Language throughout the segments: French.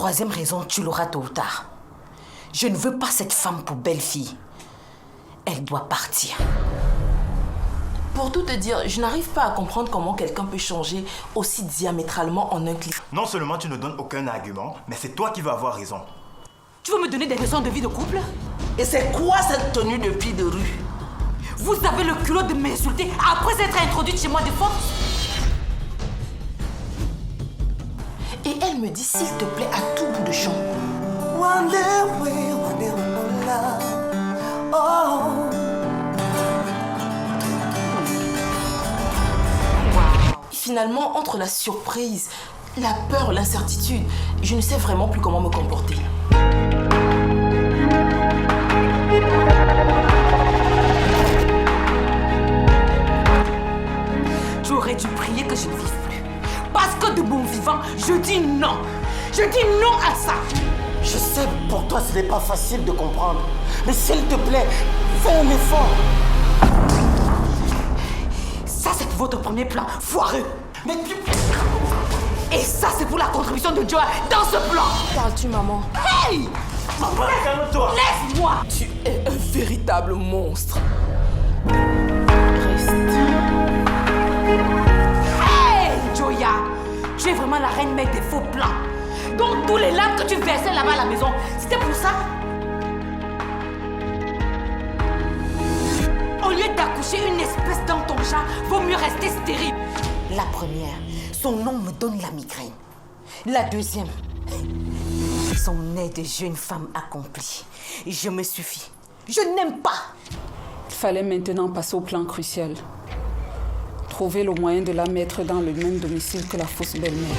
troisième raison, tu l'auras tôt ou tard. Je ne veux pas cette femme pour belle-fille. Elle doit partir. Pour tout te dire, je n'arrive pas à comprendre comment quelqu'un peut changer aussi diamétralement en un clic. Non seulement tu ne donnes aucun argument, mais c'est toi qui vas avoir raison. Tu veux me donner des leçons de vie de couple? Et c'est quoi cette tenue de fille de rue? Vous avez le culot de m'insulter après être introduite chez moi de force? Et elle me dit, s'il te plaît, à tout bout de champ. One day we'll know love. Oh. Finalement, entre la surprise, la peur, l'incertitude, je ne sais vraiment plus comment me comporter. Tu aurais dû prier que je ne vive plus. Parce que de mon vivant, je dis non. Je dis non à ça. Je sais, pour toi, ce n'est pas facile de comprendre. Mais s'il te plaît, fais un effort. Ça, c'est pour votre premier plan, foireux. Mais tu... Et ça, c'est pour la contribution de Joa dans ce plan. Parles-tu, maman? Hey! Maman, calme-toi. Laisse-moi! Tu es un véritable monstre. Reste. Hey, Joya! Tu es vraiment la reine mère des faux plans. Donc, tous les larmes que tu versais là-bas à la maison, c'était pour ça? Au lieu d'accoucher une espèce dans ton chat, vaut mieux rester stérile. La première, son nom me donne la migraine. La deuxième, son aide de jeune femme accomplie. Je me suffis. Je n'aime pas. Il fallait maintenant passer au plan crucial. Trouver le moyen de la mettre dans le même domicile que la fausse belle-mère.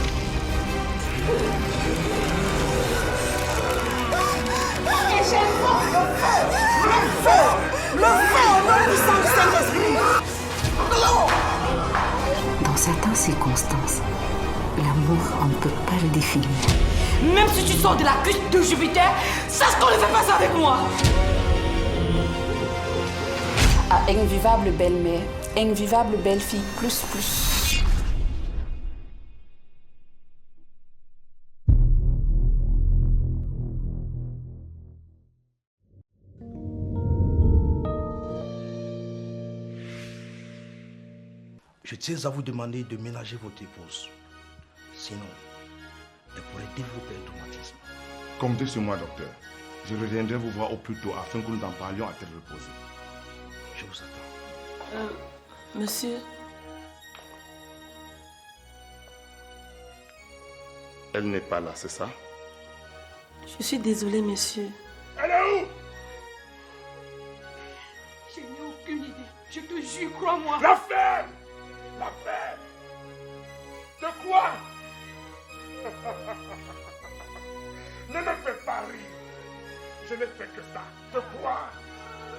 Dans certaines circonstances, l'amour, on ne peut pas le définir. Même si tu sors de la cuisse de Jupiter, sache qu'on ne fait pas ça avec moi. À invivable belle-mère, invivable belle-fille, plus. Je tiens à vous demander de ménager votre épouse. Sinon, elle pourrait développer un traumatisme. Comptez sur moi, docteur. Je reviendrai vous voir au plus tôt afin que nous en parlions à tête reposée. Je vous attends. Monsieur, Elle n'est pas là, c'est ça? je suis désolée, monsieur. Elle est où? Je n'ai aucune idée. Je te jure, crois-moi. La ferme! La ferme! De quoi? Ne me fais pas rire. Je n'ai fait que ça. De quoi?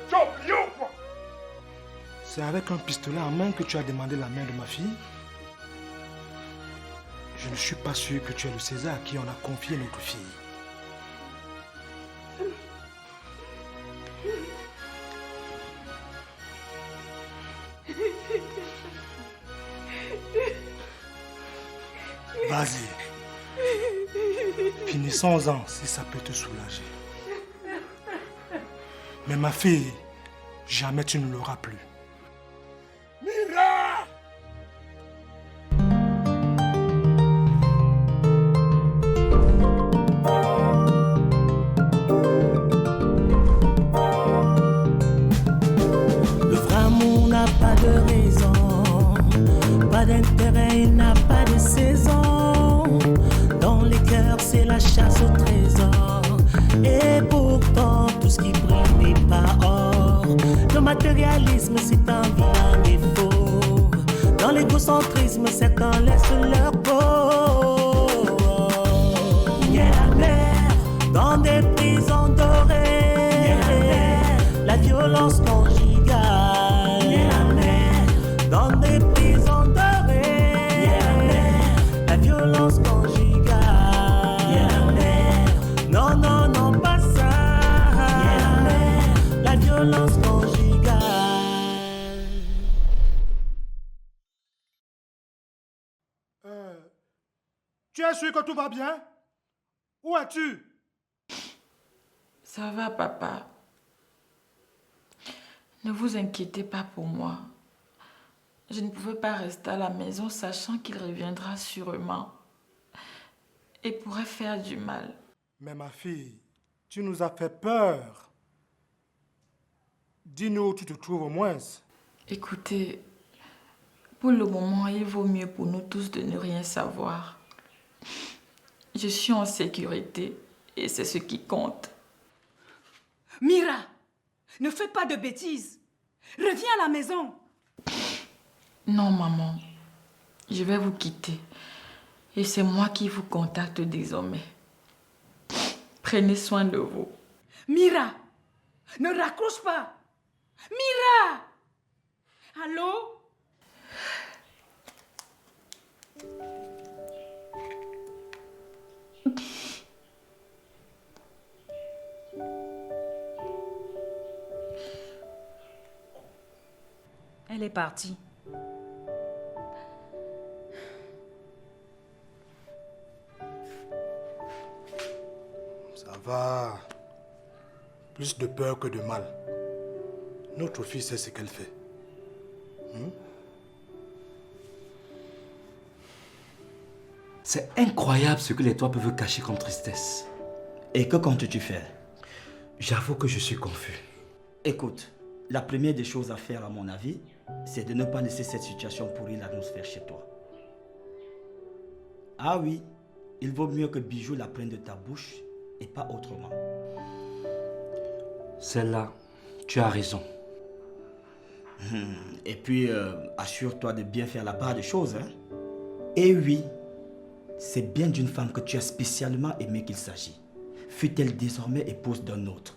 Tu as oublié ou quoi? C'est avec un pistolet en main que tu as demandé la main de ma fille? Je ne suis pas sûr que tu es le César à qui on a confié notre fille. Vas-y. Finissons-en si ça peut te soulager. Mais ma fille, jamais tu ne l'auras plus. Mira! Le vrai amour n'a pas de raison, pas d'intérêt, il n'a pas de saison. Dans les cœurs, c'est la chasse au trésor. Et pourtant, tout ce qui brille n'est pas or. Le matérialisme, c'est un vilain défaut. Dans l'égocentrisme, certains laissent leur peau. Il y a la mer dans des prisons dorées. La violence conjugale. Il y a la mer dans des prisons dorées. La violence conjugale. Il y a la mer. Non, non, non, pas ça. Il y a la mer. La violence conjugale. Tu es sûr que tout va bien? Où es-tu? Ça va, papa. Ne vous inquiétez pas pour moi. Je ne pouvais pas rester à la maison sachant qu'il reviendra sûrement et pourrait faire du mal. Mais ma fille, tu nous as fait peur. Dis-nous où tu te trouves au moins. Écoutez, pour le moment, il vaut mieux pour nous tous de ne rien savoir. Je suis en sécurité et c'est ce qui compte. Mira, ne fais pas de bêtises. Reviens à la maison. Non, maman. Je vais vous quitter. Et c'est moi qui vous contacte désormais. Prenez soin de vous. Mira, ne raccroche pas. Mira! Allô? Elle est partie. Ça va. Plus de peur que de mal. Notre fille sait ce qu'elle fait. C'est incroyable ce que les toits peuvent cacher comme tristesse. Et que comptes-tu faire? J'avoue que je suis confus. Écoute, la première des choses à faire, à mon avis, c'est de ne pas laisser cette situation pourrir l'atmosphère chez toi. Ah oui, il vaut mieux que Bijou la prenne de ta bouche et pas autrement. Celle-là, tu as raison. Et puis, assure-toi de bien faire la part des choses. Hein? Et oui, c'est bien d'une femme que tu as spécialement aimé qu'il s'agit. Fut-elle désormais épouse d'un autre?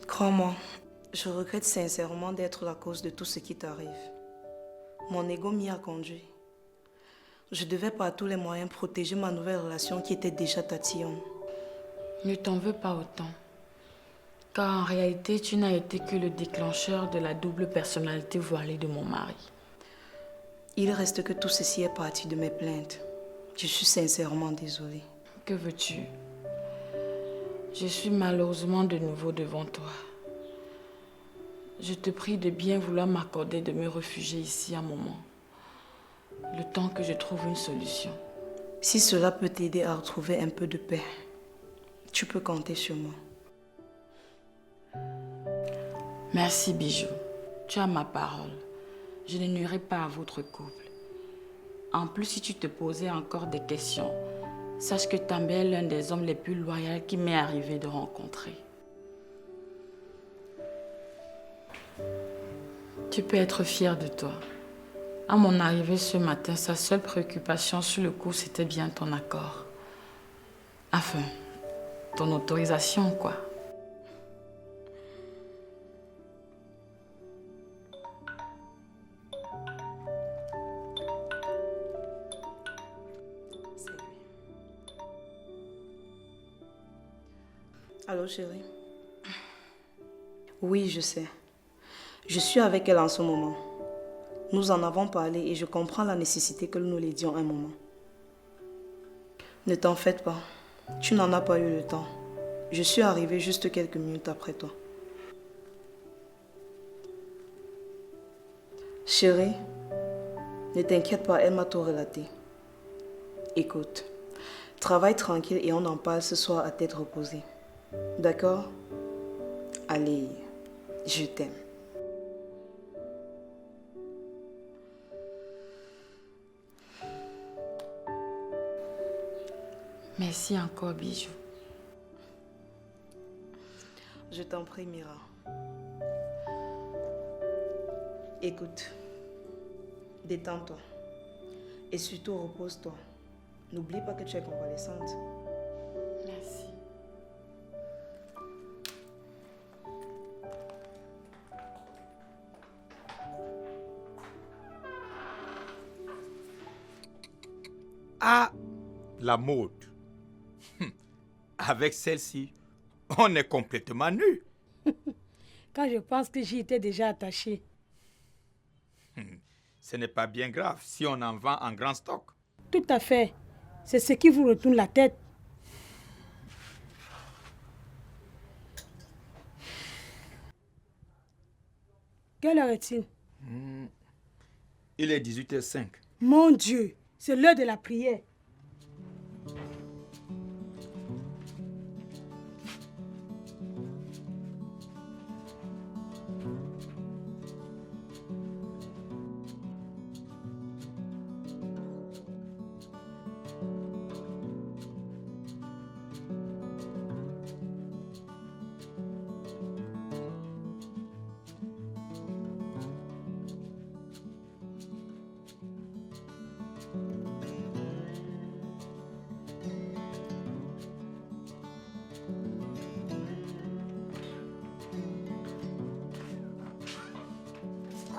Crois-moi, je regrette sincèrement d'être la cause de tout ce qui t'arrive. Mon ego m'y a conduit. Je devais par tous les moyens protéger ma nouvelle relation qui était déjà tatillonne. Ne t'en veux pas autant. Car en réalité, tu n'as été que le déclencheur de la double personnalité voilée de mon mari. Il reste que tout ceci est parti de mes plaintes. Je suis sincèrement désolée. Que veux-tu? Je suis malheureusement de nouveau devant toi. Je te prie de bien vouloir m'accorder de me réfugier ici un moment. Le temps que je trouve une solution. Si cela peut t'aider à retrouver un peu de paix, tu peux compter sur moi. Merci, Bijou. Tu as ma parole. Je ne nuirai pas à votre couple. En plus, si tu te posais encore des questions, sache que També est l'un des hommes les plus loyaux qui m'est arrivé de rencontrer. Tu peux être fier de toi. À mon arrivée ce matin, sa seule préoccupation sur le coup, c'était bien ton accord. Enfin, ton autorisation, quoi. Allô, chérie? Oui, je sais. Je suis avec elle en ce moment. Nous en avons parlé et je comprends la nécessité que nous l'aidions un moment. Ne t'en fais pas. Tu n'en as pas eu le temps. Je suis arrivée juste quelques minutes après toi. Chérie, ne t'inquiète pas, elle m'a tout relaté. Écoute, travaille tranquille et on en parle ce soir à tête reposée. D'accord? Allez, je t'aime. Merci encore, Bijou. Je t'en prie, Mira. Écoute, détends-toi. Et surtout, repose-toi. N'oublie pas que tu es convalescente. Merci. Ah, la mode. Avec celle-ci, on est complètement nus. Quand je pense que j'y étais déjà attachée. ce n'est pas bien grave si on en vend en grand stock. Tout à fait. C'est ce qui vous retourne la tête. Quelle heure est-il? Il est 18h05. Mon Dieu, c'est l'heure de la prière.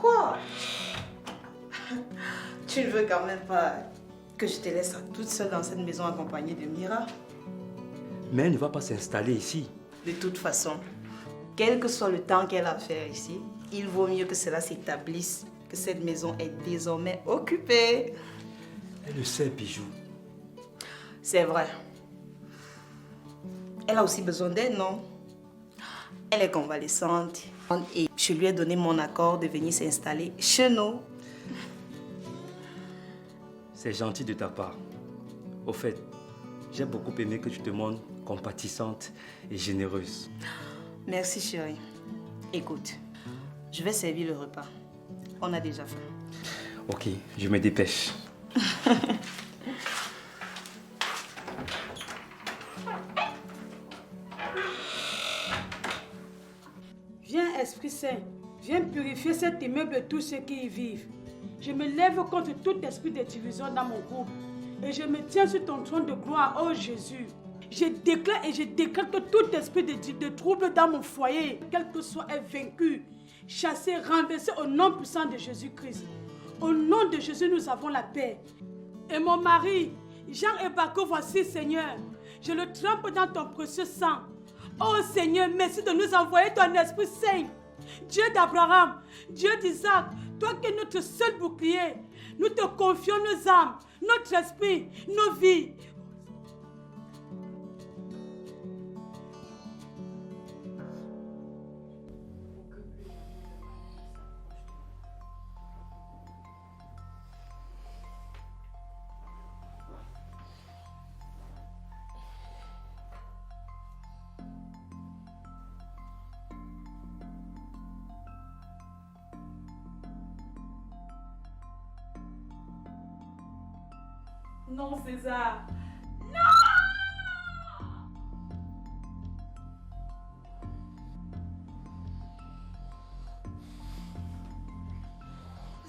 Quoi? Tu ne veux quand même pas que je te laisse toute seule dans cette maison accompagnée de Mira? Mais elle ne va pas s'installer ici. De toute façon, quel que soit le temps qu'elle a à faire ici, il vaut mieux que cela s'établisse, que cette maison est désormais occupée. Elle le sait, Bijou. C'est vrai. Elle a aussi besoin d'aide, non? Elle est convalescente et je lui ai donné mon accord de venir s'installer chez nous. C'est gentil de ta part. Au fait, j'ai beaucoup aimé que tu te montres compatissante et généreuse. Merci, chérie. Écoute, je vais servir le repas. On a déjà faim. Ok, je me dépêche. Viens, Esprit Saint, viens purifier cet immeuble et tous ceux qui y vivent. Je me lève contre tout esprit de division dans mon groupe et je me tiens sur ton trône de gloire, ô Jésus. Je déclare et je décrète que tout esprit de trouble dans mon foyer, quel que soit, est vaincu, chassé, renversé au nom puissant de Jésus-Christ. Au nom de Jésus, nous avons la paix. Et mon mari, Jean et Baco, voici, Seigneur, je le trempe dans ton précieux sang. Oh Seigneur, merci de nous envoyer ton Esprit Saint. Dieu d'Abraham, Dieu d'Isaac, toi qui es notre seul bouclier, nous te confions nos âmes, notre esprit, nos vies. Non, César. Non!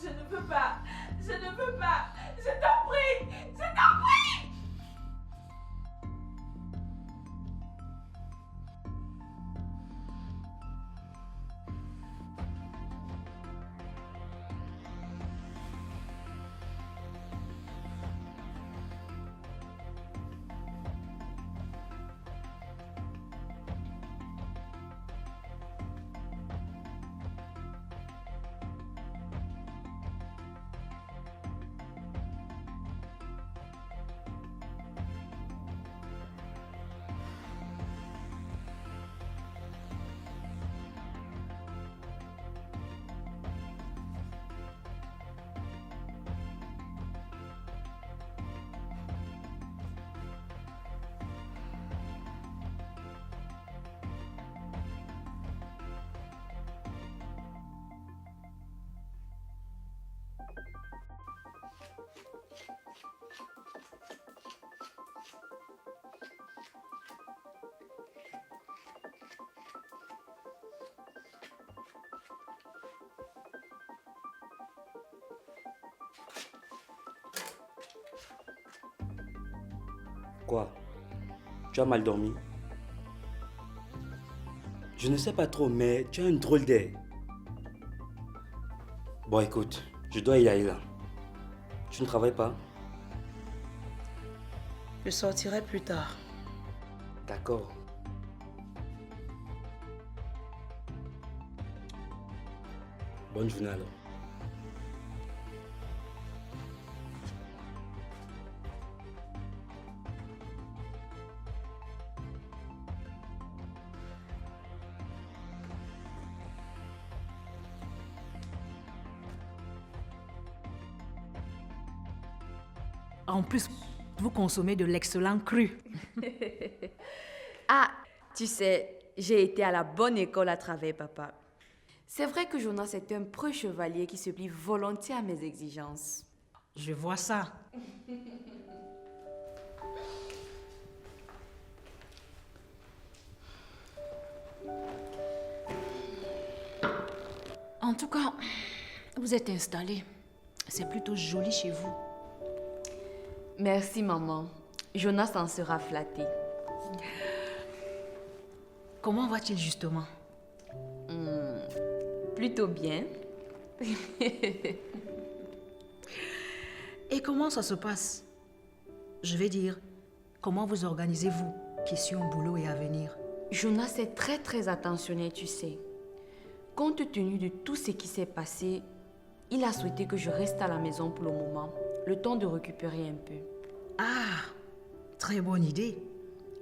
Je ne peux pas. Je ne peux pas. Je t'en prie. Je t'en prie. Quoi? Tu as mal dormi? Je ne sais pas trop, mais tu as une drôle d'air. Bon, écoute, je dois y aller là. Tu ne travailles pas? Je sortirai plus tard. D'accord. Bonne journée alors. En plus, vous consommez de l'excellent cru. Ah, tu sais, j'ai été à la bonne école à travers papa. C'est vrai que Jonas est un preux chevalier qui se plie volontiers à mes exigences. Je vois ça. En tout cas, vous êtes installés. C'est plutôt joli chez vous. Merci, maman. Jonas en sera flatté. Comment va-t-il justement? Plutôt bien. Et comment ça se passe? Je vais dire, comment vous organisez-vous? Question boulot et avenir. Jonas est très très attentionné, tu sais. Compte tenu de tout ce qui s'est passé, il a souhaité que je reste à la maison pour le moment, le temps de récupérer un peu. Ah, très bonne idée.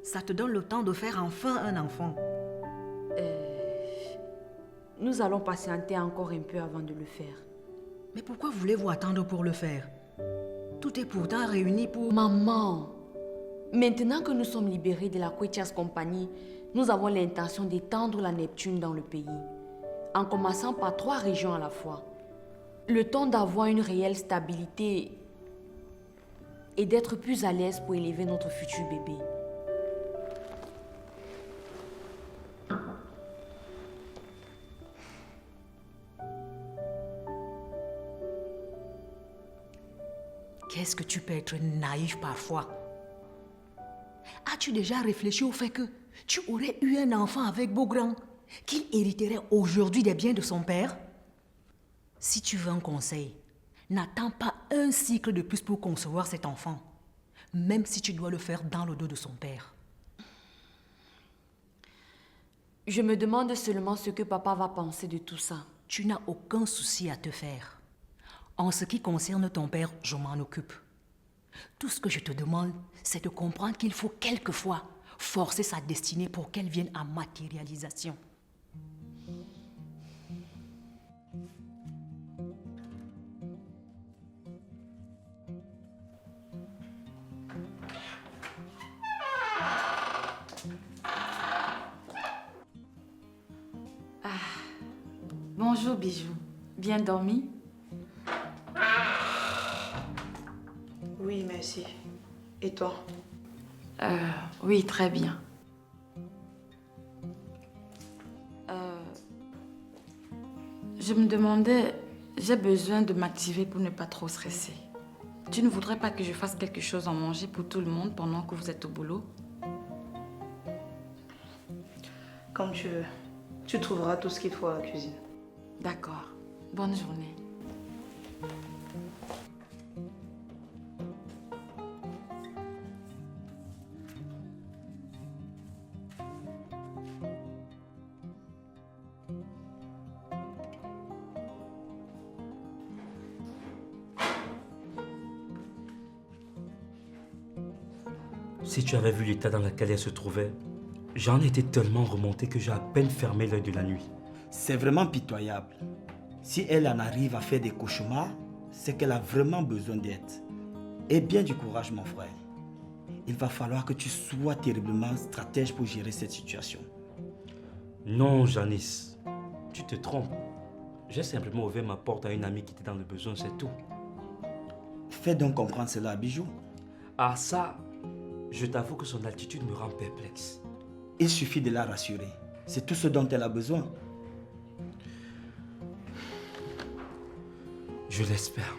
Ça te donne le temps de faire enfin un enfant. Nous allons patienter encore un peu avant de le faire. Mais pourquoi voulez-vous attendre pour le faire? Tout est pourtant réuni pour... Maman, maintenant que nous sommes libérés de la Quetias Company, nous avons l'intention d'étendre la Neptune dans le pays, en commençant par 3 régions à la fois. Le temps d'avoir une réelle stabilité et d'être plus à l'aise pour élever notre futur bébé. Qu'est-ce que tu peux être naïf parfois? As-tu déjà réfléchi au fait que tu aurais eu un enfant avec Beaugrand, qu'il hériterait aujourd'hui des biens de son père? Si tu veux un conseil, n'attends pas un cycle de plus pour concevoir cet enfant, même si tu dois le faire dans le dos de son père. Je me demande seulement ce que papa va penser de tout ça. Tu n'as aucun souci à te faire. En ce qui concerne ton père, je m'en occupe. Tout ce que je te demande, c'est de comprendre qu'il faut quelquefois forcer sa destinée pour qu'elle vienne à matérialisation. Bonjour Bijou, bien dormi? Oui, merci. Et toi? Oui, très bien. Je me demandais, j'ai besoin de m'activer pour ne pas trop stresser. Tu ne voudrais pas que je fasse quelque chose à manger pour tout le monde pendant que vous êtes au boulot? Comme tu veux. Tu trouveras tout ce qu'il faut à la cuisine. D'accord. Bonne journée. Si tu avais vu l'état dans lequel elle se trouvait, j'en étais tellement remonté que j'ai à peine fermé l'œil de la nuit. C'est vraiment pitoyable. Si elle en arrive à faire des cauchemars, c'est qu'elle a vraiment besoin d'aide. Et bien du courage, mon frère. Il va falloir que tu sois terriblement stratège pour gérer cette situation. Non, Janice, tu te trompes. J'ai simplement ouvert ma porte à une amie qui était dans le besoin, c'est tout. Fais donc comprendre cela à Bijou. Ah ça, je t'avoue que son attitude me rend perplexe. Il suffit de la rassurer. C'est tout ce dont elle a besoin. Je l'espère.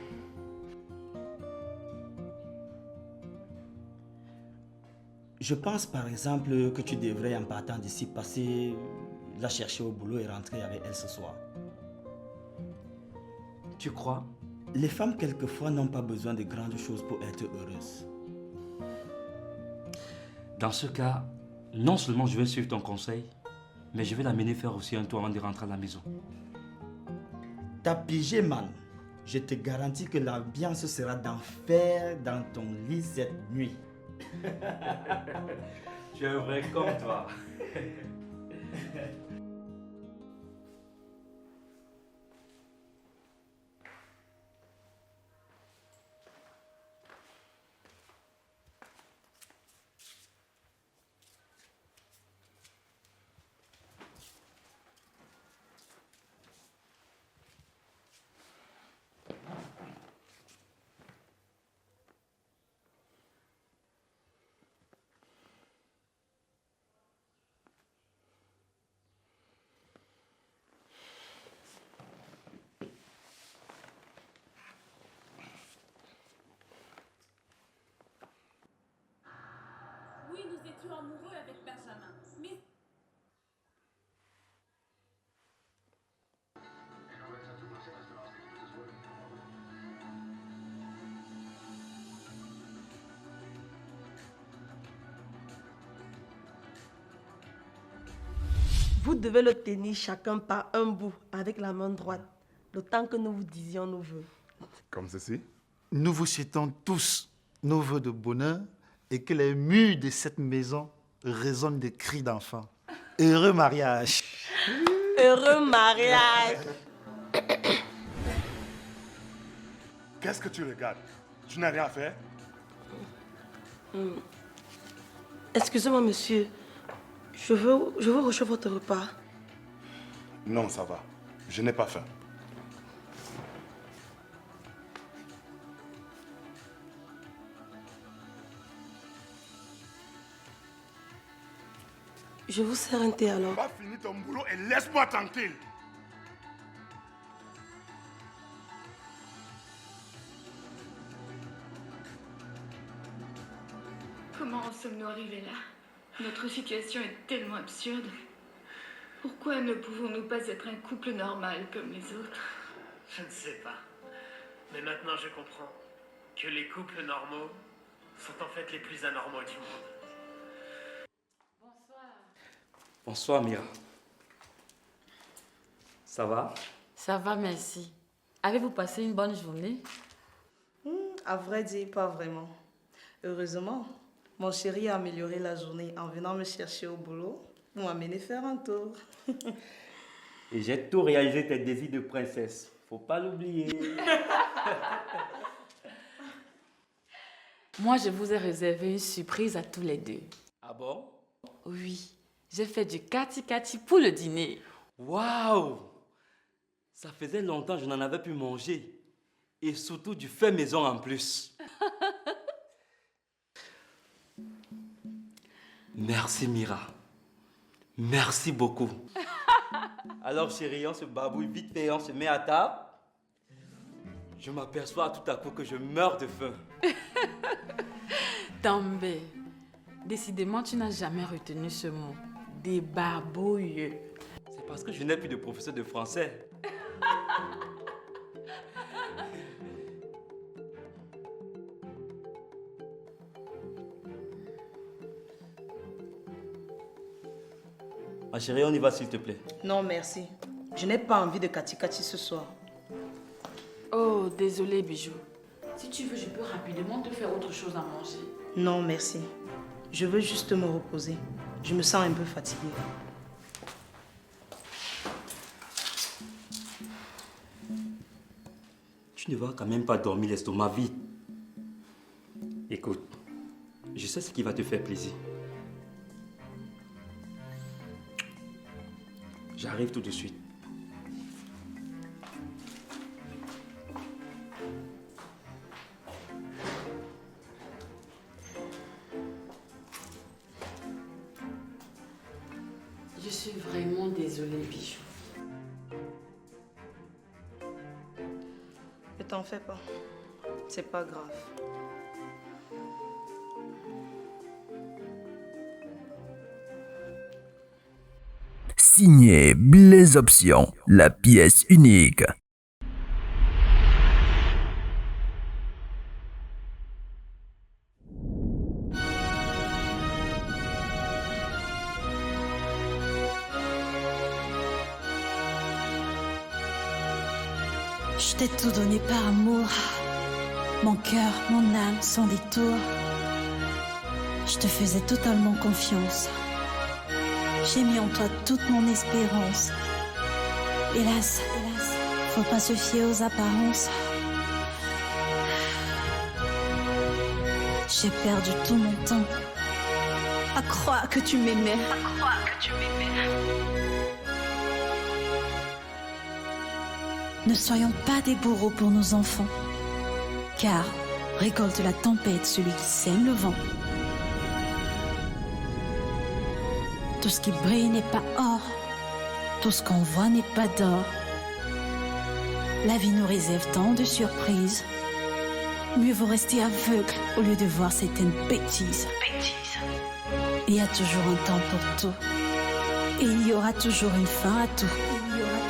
Je pense par exemple que tu devrais en partant d'ici passer la chercher au boulot et rentrer avec elle ce soir. Tu crois? Les femmes quelquefois n'ont pas besoin de grandes choses pour être heureuses. Dans ce cas, non seulement je vais suivre ton conseil, mais je vais l'amener faire aussi un tour avant de rentrer à la maison. Ta pigé, man. Je te garantis que l'ambiance sera d'enfer dans ton lit cette nuit. Tu es vrai comme toi. suis amoureux avec Benjamin. Mais... Vous devez le tenir chacun par un bout avec la main droite, le temps que nous vous disions nos vœux. Comme ceci. Nous vous souhaitons tous nos vœux de bonheur et que les murs de cette maison résonnent de cris d'enfants. Heureux mariage. Heureux mariage. Qu'est-ce que tu regardes? Tu n'as rien fait? Excusez-moi, monsieur. Je veux reçoit votre repas. Non, ça va. Je n'ai pas faim. Je vous sers un thé alors. Va finir ton boulot et laisse-moi tranquille. Comment en sommes-nous arrivés là? Notre situation est tellement absurde. Pourquoi ne pouvons-nous pas être un couple normal comme les autres? Je ne sais pas. Mais maintenant je comprends que les couples normaux sont en fait les plus anormaux du monde. Bonsoir, Mira. Ça va? Ça va, merci. Avez-vous passé une bonne journée? À vrai dire, pas vraiment. Heureusement, mon chéri a amélioré la journée en venant me chercher au boulot pour m'amener faire un tour. Et j'ai tout réalisé tes désirs de princesse. Faut pas l'oublier. Moi, je vous ai réservé une surprise à tous les deux. Ah bon? Oui, j'ai fait du kati-kati pour le dîner. Waouh! Ça faisait longtemps que je n'en avais pu manger. Et surtout du fait maison en plus. Merci, Mira. Merci beaucoup. Alors, chérie, on se babouille vite fait, on se met à table. Je m'aperçois tout à coup que je meurs de faim. També, décidément, tu n'as jamais retenu ce mot. Des barbouilles. C'est parce que je n'ai plus de professeur de français. Ma chérie, on y va s'il te plaît. Non, merci. Je n'ai pas envie de kati-kati ce soir. Oh, désolé, Bijou. Si tu veux, je peux rapidement te faire autre chose à manger. Non, merci. Je veux juste me reposer. Je me sens un peu fatiguée. Tu ne vas quand même pas dormir l'estomac vide. Écoute, je sais ce qui va te faire plaisir. J'arrive tout de suite. Je suis vraiment désolée, Bijou. Ne t'en fais pas. C'est pas grave. Signé Blaise Option, la pièce unique. Je t'ai tout donné par amour. Mon cœur, mon âme, sans détour. Je te faisais totalement confiance. J'ai mis en toi toute mon espérance. Hélas, faut pas se fier aux apparences. J'ai perdu tout mon temps à croire que tu m'aimais. Ne soyons pas des bourreaux pour nos enfants, car récolte la tempête celui qui sème le vent. Tout ce qui brille n'est pas or, tout ce qu'on voit n'est pas d'or. La vie nous réserve tant de surprises. Mieux vaut rester aveugle au lieu de voir certaines bêtises. Et Il y a toujours un temps pour tout. Et il y aura toujours une fin à tout. Il y aura